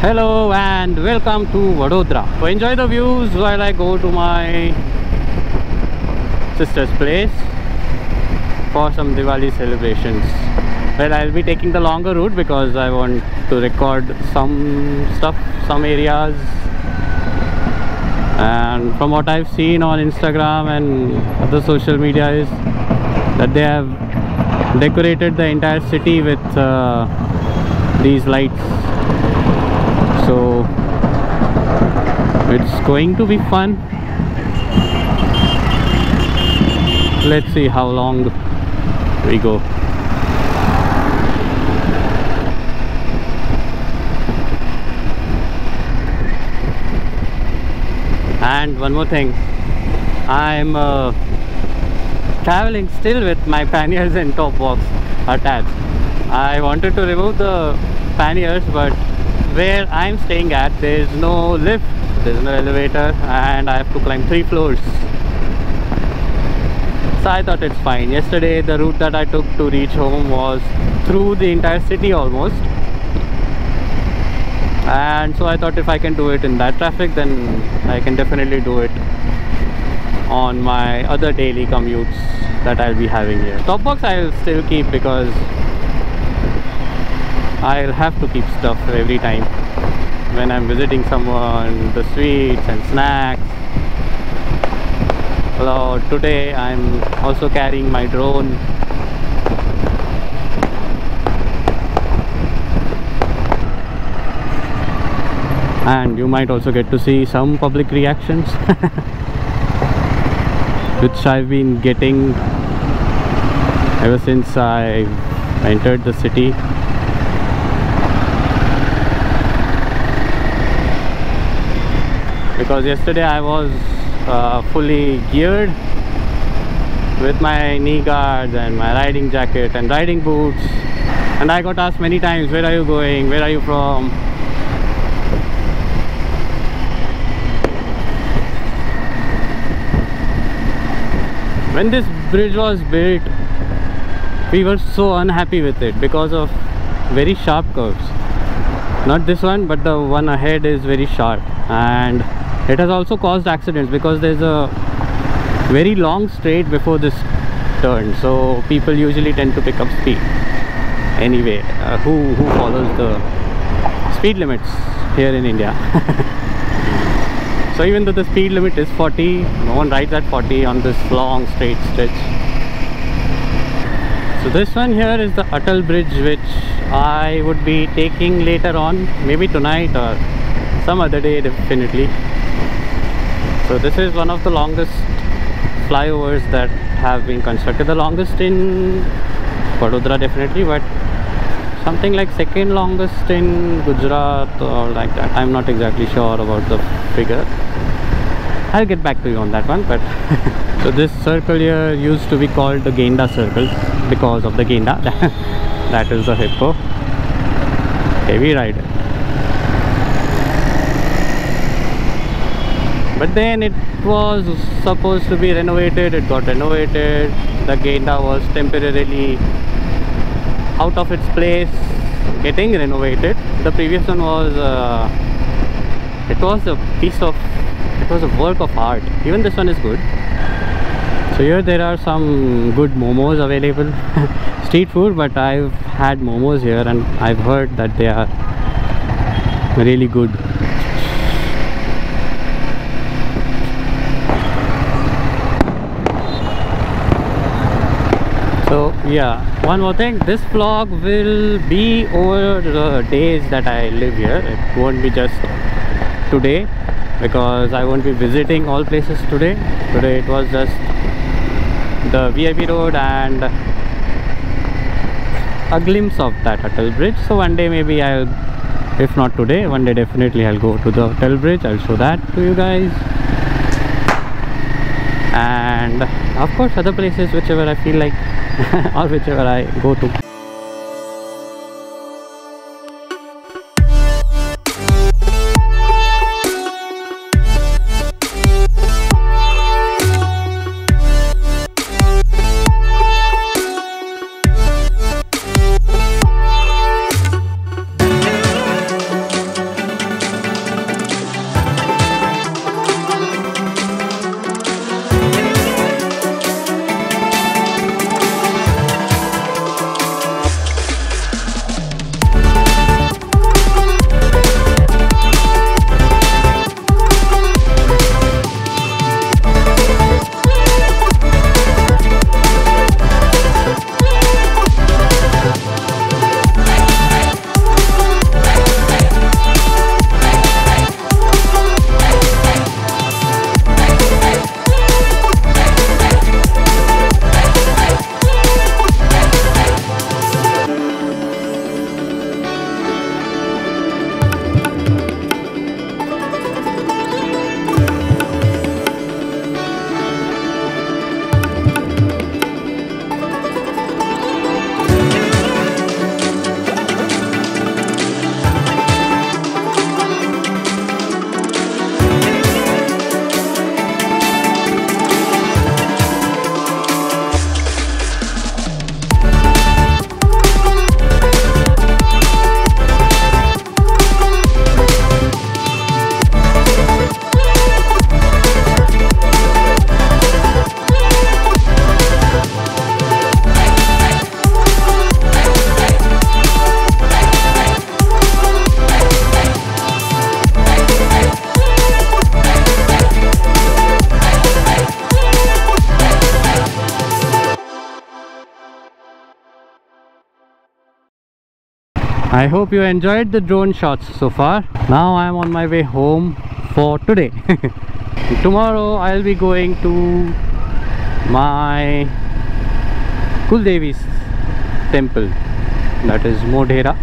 Hello and welcome to Vadodara. So enjoy the views while I go to my sister's place for some Diwali celebrations. Well, I'll be taking the longer route because I want to record some stuff, some areas. And from what I've seen on Instagram and other social media is that they have decorated the entire city with these lights. So it's going to be fun. Let's see how long we go. And one more thing, I'm traveling still with my panniers and top box attached. I wanted to remove the panniers, but where I'm staying at, there's no lift, there's no elevator, and I have to climb 3 floors. So I thought it's fine. Yesterday the route that I took to reach home was through the entire city almost, and so I thought if I can do it in that traffic, then I can definitely do it on my other daily commutes that I'll be having here. Top box I'll still keep because I'll have to keep stuff every time when I'm visiting someone, the sweets and snacks. Well, today I'm also carrying my drone. And you might also get to see some public reactions which I've been getting ever since I entered the city. Because yesterday I was fully geared with my knee guards and my riding jacket and riding boots, and I got asked many times, where are you going, where are you from? When this bridge was built, we were so unhappy with it because of very sharp curves. Not this one, but the one ahead is very sharp, and it has also caused accidents because there's a very long straight before this turn, so people usually tend to pick up speed anyway, who follows the speed limits here in India. So even though the speed limit is 40, no one rides at 40 on this long straight stretch. So this one here is the Atal Bridge, which I would be taking later on, maybe tonight or some other day definitely. So this is one of the longest flyovers that have been constructed, the longest in Vadodara definitely, but something like second longest in Gujarat or like that. I'm not exactly sure about the figure. I'll get back to you on that one. But so this circle here used to be called the Genda Circle because of the Genda. That is the hippo. Heavy rider. But then it was supposed to be renovated, it got renovated. The Genda was temporarily out of its place, getting renovated. The previous one was it was a work of art. Even this one is good. So here there are some good momos available. Street food, but I've had momos here and I've heard that they are really good. So yeah, one more thing, this vlog will be over the days that I live here. It won't be just today because I won't be visiting all places today. Today it was just the VIP road and a glimpse of that Atal Bridge. So one day maybe I'll, if not today, one day definitely I'll go to the Atal Bridge. I'll show that to you guys. And of course other places whichever I feel like or whichever I go to. I hope you enjoyed the drone shots so far. Now I am on my way home for today. Tomorrow I'll be going to my Kuldevi's temple, that is Modhera.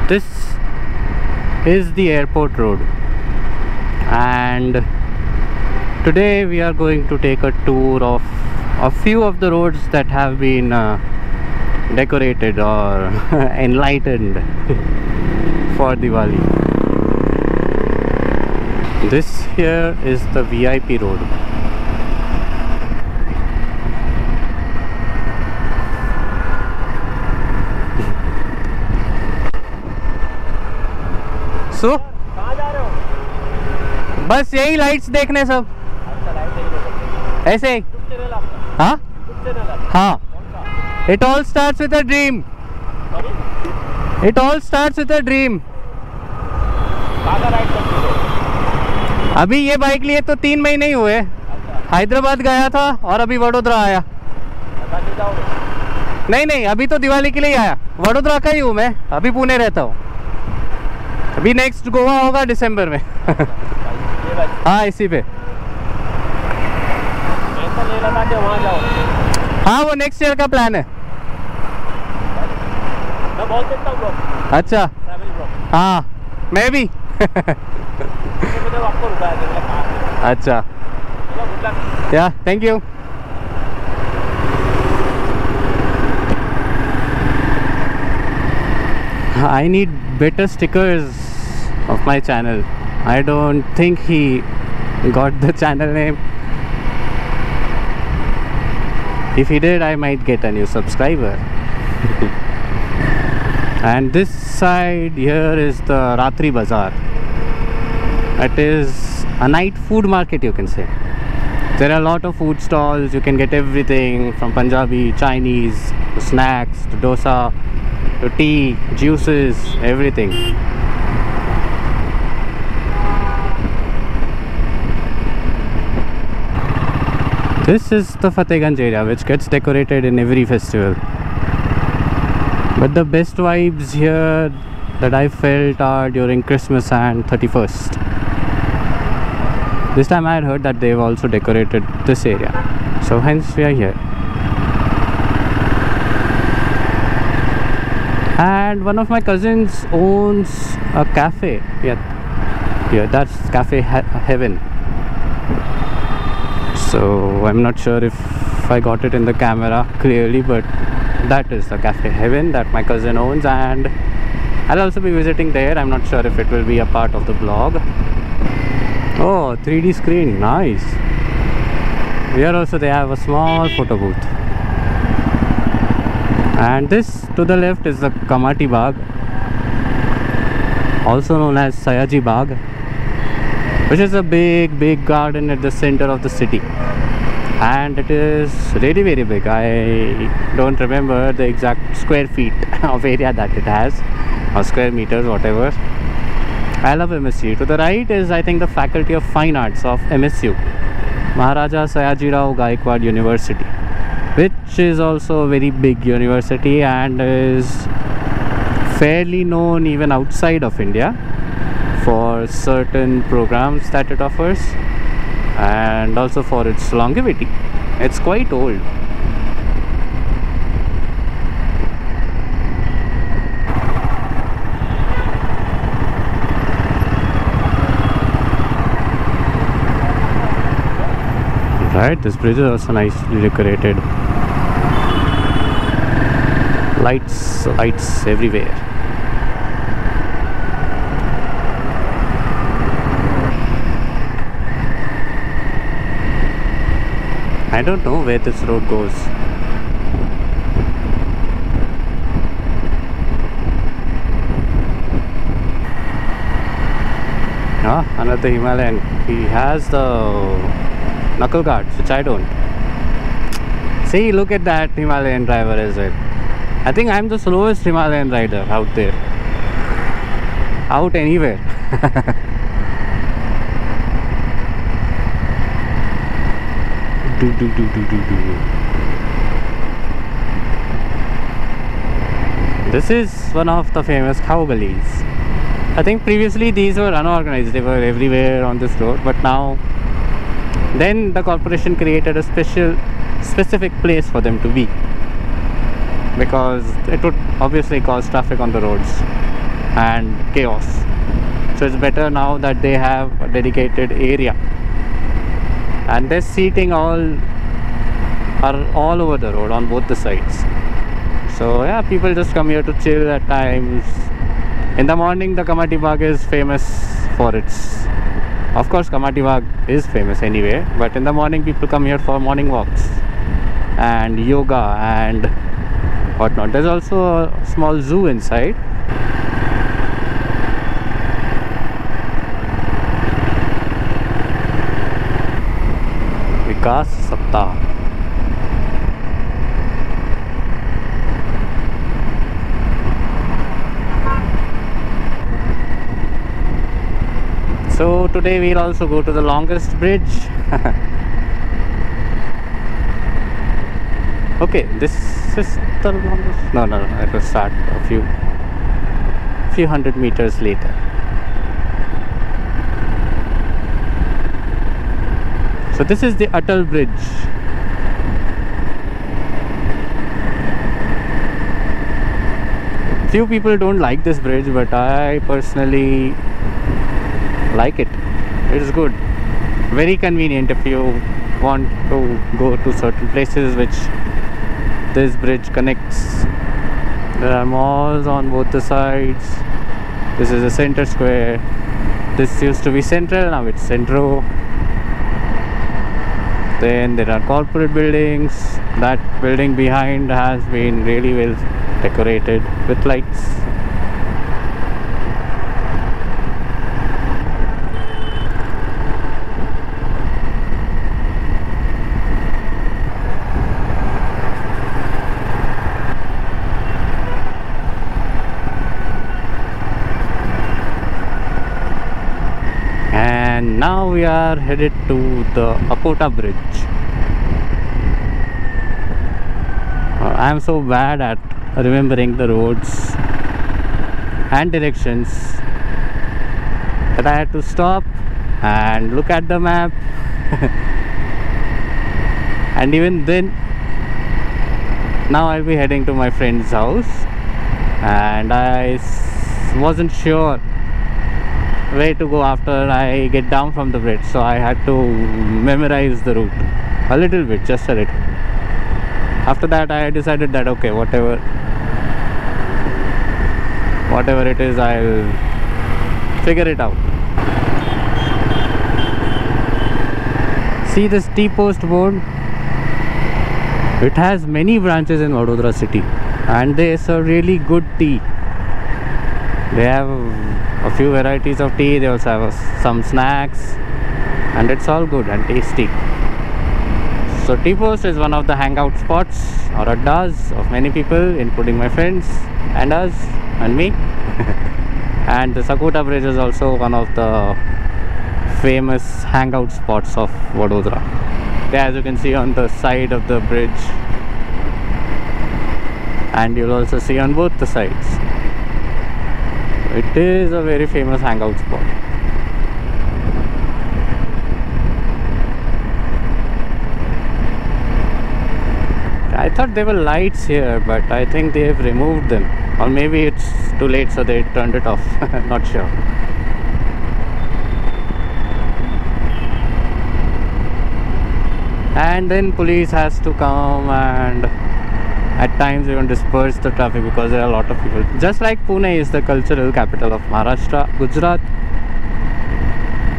This is the airport road, and today we are going to take a tour of a few of the roads that have been decorated or enlightened for Diwali. This here is the VIP road. So, बस यही lights देखने सब ऐसे ही. हाँ हाँ. It all starts with a dream. It all starts with a dream. अभी ये bike लिए तो 3 महीने ही हुए. हैदराबाद गया था और अभी वडोदरा आया. नहीं अभी तो दिवाली के लिए आया. वडोदरा का ही हूँ मैं, अभी पुणे रहता हूँ. अभी नेक्स्ट गोवा होगा दिसंबर में. हाँ इसी पे. हाँ वो नेक्स्ट ईयर का प्लान है. मैं बहुत देखता हूँ. अच्छा हाँ मैं भी. अच्छा या thank you. I need better stickers of my channel. I don't think he got the channel name. If he did, I might get a new subscriber. And this side here is the Ratri Bazaar. It is a night food market, you can say. There are a lot of food stalls. You can get everything from Punjabi, Chinese, to snacks, to dosa, to tea, juices, everything. This is the Fatehganj area, which gets decorated in every festival. But the best vibes here that I felt are during Christmas and 31st. This time I had heard that they've also decorated this area, so hence we are here. And one of my cousins owns a cafe. Yeah, that's Cafe Heaven. So I'm not sure if I got it in the camera clearly, but that is the Cafe Heaven that my cousin owns, and I'll also be visiting there. I'm not sure if it will be a part of the vlog. Oh, 3D screen, nice. Here also they have a small photo booth. And this to the left is the Kamati Bagh, also known as Sayaji Bagh, which is a big garden at the center of the city. And it is really very big. I don't remember the exact square feet of area that it has, or square meters, whatever. I love MSU. To the right is, I think, the Faculty of Fine Arts of MSU, Maharaja Sayajirao Gaikwad University, which is also a very big university and is fairly known even outside of India for certain programs that it offers, and also for its longevity. It's quite old. Right, this bridge is also nicely decorated. Lights everywhere. I don't know where this road goes. Ah, another Himalayan. He has the knuckle guards, which I don't. See, look at that Himalayan driver as well. I think I'm the slowest Himalayan rider out there. Out anywhere. This is one of the famous cow gullies. I think previously these were unorganized, they were everywhere on this road, but now then the corporation created a specific place for them to be, because it would obviously cause traffic on the roads and chaos. So it's better now that they have a dedicated area, and there's seating all over the road on both the sides. So yeah, people just come here to chill at times. In the morning, the Kamati Bagh is famous for its, of course Kamati Bagh is famous anyway, but in the morning people come here for morning walks and yoga and whatnot. There's also a small zoo inside. Vikas Saptah. So today we'll also go to the longest bridge. Okay, this is the longest. No, it will start a few hundred meters later. So this is the Atal Bridge. Few people don't like this bridge, but I personally like it. It is good, very convenient if you want to go to certain places which this bridge connects. There are malls on both the sides. This is a center square. This used to be Central, now it's Centro. Then there are corporate buildings. That building behind has been really well decorated with lights. And now we are headed to the Akota Bridge. I am so bad at remembering the roads and directions that I had to stop and look at the map. And even then, now I'll be heading to my friend's house, and I wasn't sure where to go after I get down from the bridge, so I had to memorize the route. a little bit, just a little. After that I decided that okay, whatever it is, I'll figure it out. See this tea post board? It has many branches in Vadodara city and they serve really good tea. They have a few varieties of tea, they also have some snacks, and it's all good and tasty. So tea post is one of the hangout spots or addas of many people, including my friends and us and me. And the Sakota Bridge is also one of the famous hangout spots of Vadodara. As you can see on the side of the bridge, and you'll also see on both the sides. It is a very famous hangout spot. I thought there were lights here, but I think they have removed them, or maybe it's too late so they turned it off. Not sure. And then police has to come and at times even disperse the traffic because there are a lot of people. Just like Pune is the cultural capital of Maharashtra, Gujarat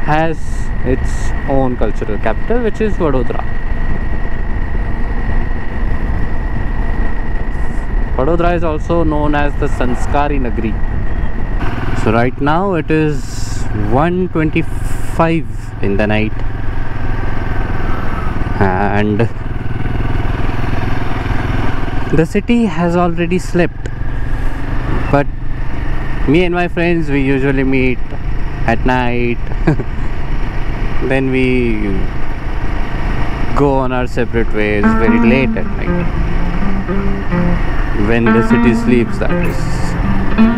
has its own cultural capital, which is Vadodara. Vadodara is also known as the Sanskari Nagri. So right now it is 1:25 in the night, and the city has already slept, but me and my friends, we usually meet at night. Then we go on our separate ways very late at night, when the city sleeps, that is.